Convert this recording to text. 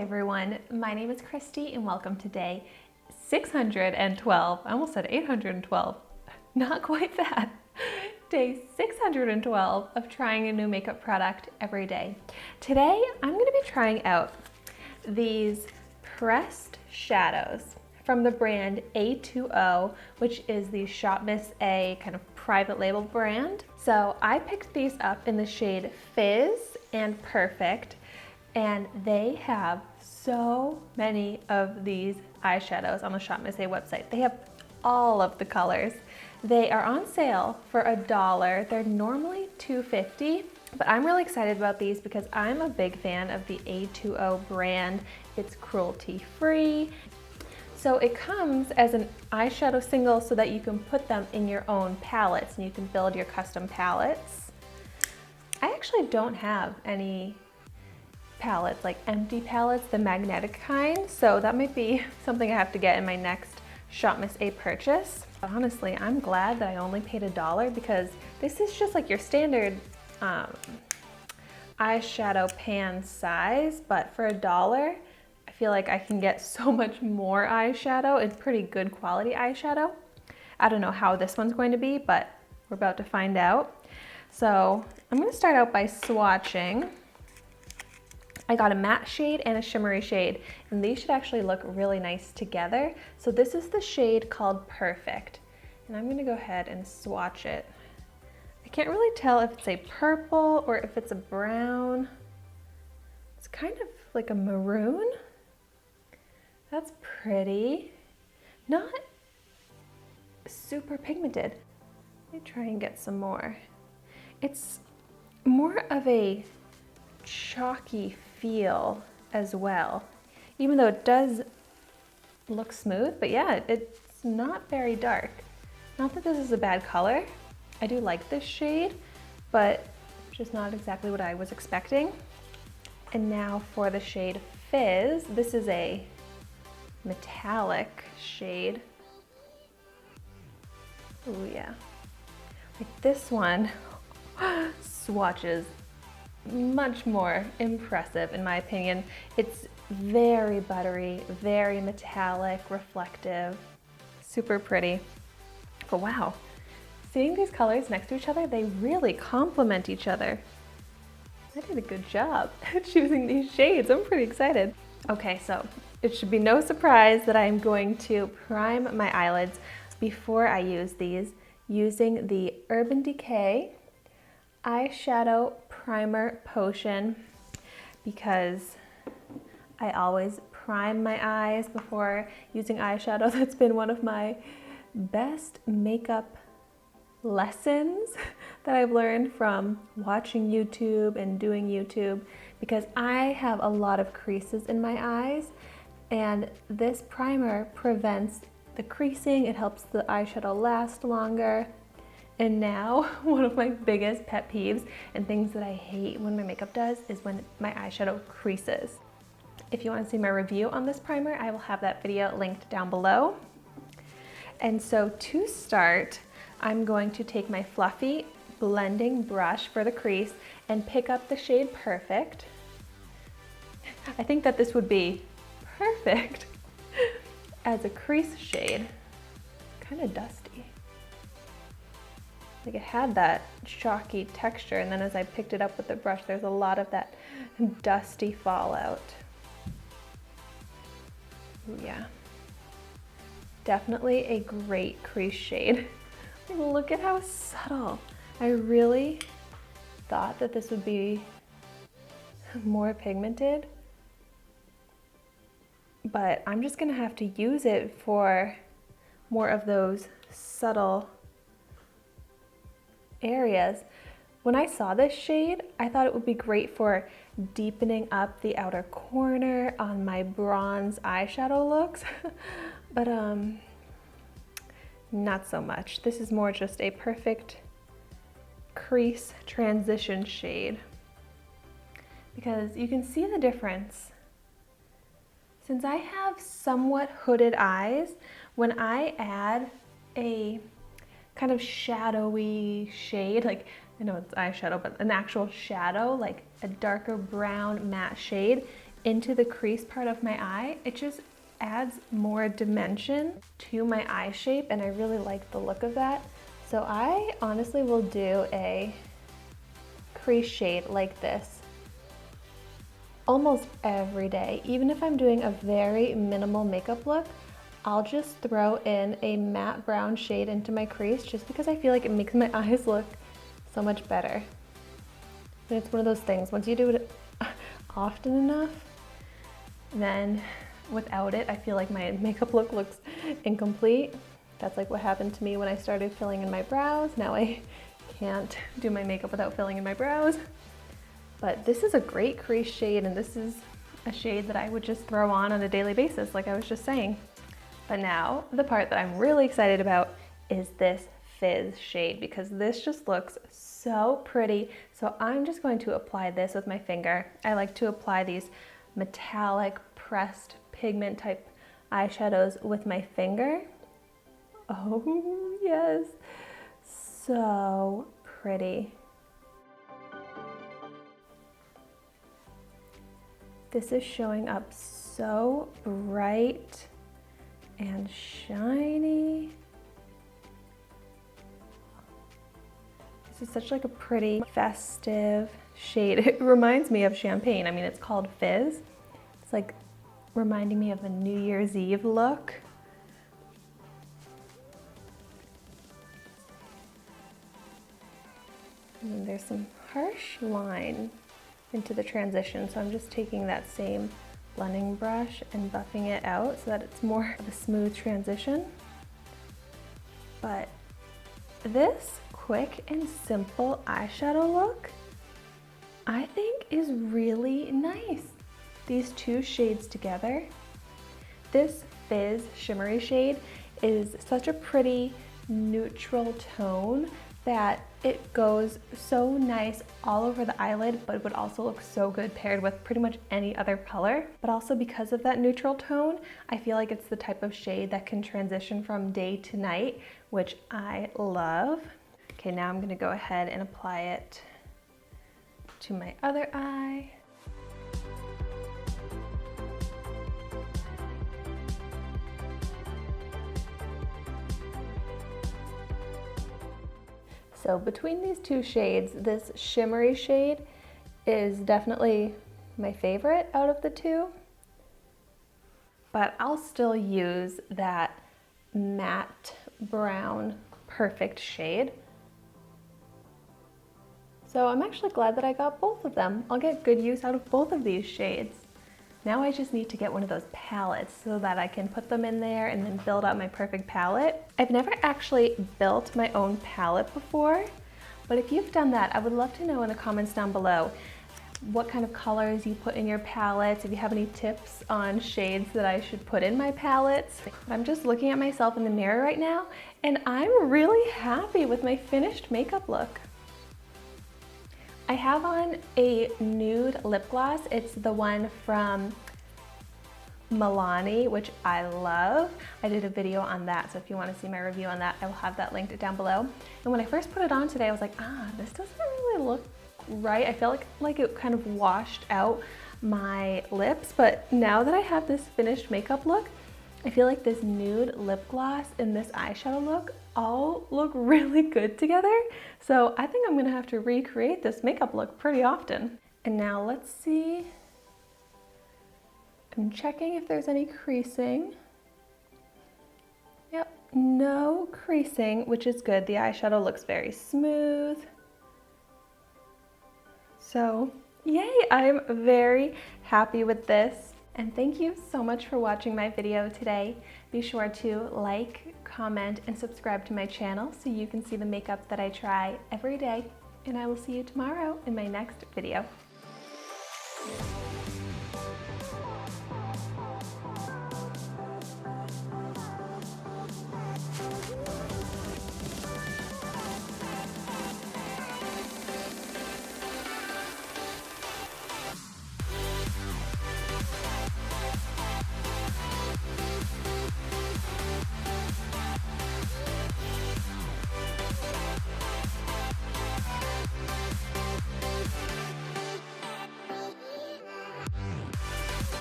everyone, my name is Christy and welcome to day 612. I almost said 812, not quite that. Day 612 of trying a new makeup product every day. Today I'm going to be trying out these pressed shadows from the brand A2O, which is the Shopmissa kind of private label brand. So I picked these up in the shade Fizz and Perfect, and they have so many of these eyeshadows on the Shopmissa website. They have all of the colors. They are on sale for $1. They're normally $2.50, but I'm really excited about these because I'm a big fan of the A2O brand. It's cruelty-free. So it comes as an eyeshadow single so that you can put them in your own palettes and you can build your custom palettes. I actually don't have any palettes, like empty palettes, the magnetic kind, so that might be something I have to get in my next Shopmissa purchase. But honestly, I'm glad that I only paid $1 because this is just like your standard eyeshadow pan size, but for $1, I feel like I can get so much more eyeshadow and pretty good quality eyeshadow. I don't know how this one's going to be, but we're about to find out. So I'm going to start out by swatching. I got a matte shade and a shimmery shade, and these should actually look really nice together. So this is the shade called Perfect, and I'm going to go ahead and swatch it. I can't really tell if it's a purple or if it's a brown. It's kind of like a maroon. That's pretty. Not super pigmented. Let me try and get some more. It's more of a chalky feel as well, even though it does look smooth, but yeah, it's not very dark. Not that this is a bad color. I do like this shade, but just not exactly what I was expecting. And now for the shade Fizz, this is a metallic shade. Oh yeah, like this one swatches much more impressive in my opinion. It's very buttery, very metallic, reflective, super pretty. But wow, seeing these colors next to each other, they really complement each other. I did a good job choosing these shades. I'm pretty excited. Okay, so it should be no surprise that I'm going to prime my eyelids before I use these using the Urban Decay Eyeshadow Primer Potion, because I always prime my eyes before using eyeshadow. That's been one of my best makeup lessons that I've learned from watching YouTube and doing YouTube, because I have a lot of creases in my eyes, and this primer prevents the creasing. It helps the eyeshadow last longer. And now, one of my biggest pet peeves and things that I hate when my makeup does is when my eyeshadow creases. If you want to see my review on this primer, I will have that video linked down below. And so to start, I'm going to take my fluffy blending brush for the crease and pick up the shade Perfect. I think that this would be perfect as a crease shade. Kind of dusty. Like it had that chalky texture, and then as I picked it up with the brush, there's a lot of that dusty fallout. Ooh, yeah. Definitely a great crease shade. Look at how subtle. I really thought that this would be more pigmented, but I'm just gonna have to use it for more of those subtle areas. When I saw this shade, I thought it would be great for deepening up the outer corner on my bronze eyeshadow looks, but not so much. This is more just a perfect crease transition shade, because you can see the difference. Since I have somewhat hooded eyes, when I add a kind of shadowy shade, like I know it's eyeshadow, but an actual shadow, like a darker brown matte shade, into the crease part of my eye, it just adds more dimension to my eye shape, and I really like the look of that. So I honestly will do a crease shade like this almost every day. Even if I'm doing a very minimal makeup look, I'll just throw in a matte brown shade into my crease just because I feel like it makes my eyes look so much better. And it's one of those things, once you do it often enough, then without it, I feel like my makeup look looks incomplete. That's like what happened to me when I started filling in my brows. Now I can't do my makeup without filling in my brows. But this is a great crease shade, and this is a shade that I would just throw on a daily basis, like I was just saying. But now, the part that I'm really excited about is this Fizz shade, because this just looks so pretty. So I'm just going to apply this with my finger. I like to apply these metallic pressed pigment type eyeshadows with my finger. Oh yes, so pretty. This is showing up so bright and shiny. This is such like a pretty festive shade. It reminds me of champagne. I mean, it's called Fizz. It's like reminding me of a New Year's Eve look. And then there's some harsh line into the transition, so I'm just taking that same blending brush and buffing it out so that it's more of a smooth transition. But this quick and simple eyeshadow look, I think is really nice. These two shades together, this Fizz shimmery shade is such a pretty neutral tone that it goes so nice all over the eyelid, but it would also look so good paired with pretty much any other color. But also because of that neutral tone, I feel like it's the type of shade that can transition from day to night, which I love. Okay, now I'm gonna go ahead and apply it to my other eye. So between these two shades, this shimmery shade is definitely my favorite out of the two, but I'll still use that matte brown perfect shade. So I'm actually glad that I got both of them. I'll get good use out of both of these shades. Now I just need to get one of those palettes so that I can put them in there and then build out my perfect palette. I've never actually built my own palette before, but if you've done that, I would love to know in the comments down below what kind of colors you put in your palettes, if you have any tips on shades that I should put in my palettes. I'm just looking at myself in the mirror right now, and I'm really happy with my finished makeup look. I have on a nude lip gloss. It's the one from Milani, which I love. I did a video on that, so if you want to see my review on that, I will have that linked down below. And when I first put it on today, I was like, this doesn't really look right. I felt like it kind of washed out my lips, but now that I have this finished makeup look, I feel like this nude lip gloss and this eyeshadow look all look really good together. So I think I'm gonna have to recreate this makeup look pretty often. And now let's see. I'm checking if there's any creasing. Yep, no creasing, which is good. The eyeshadow looks very smooth. So yay, I'm very happy with this. And thank you so much for watching my video today. Be sure to like, comment, and subscribe to my channel so you can see the makeup that I try every day. And I will see you tomorrow in my next video.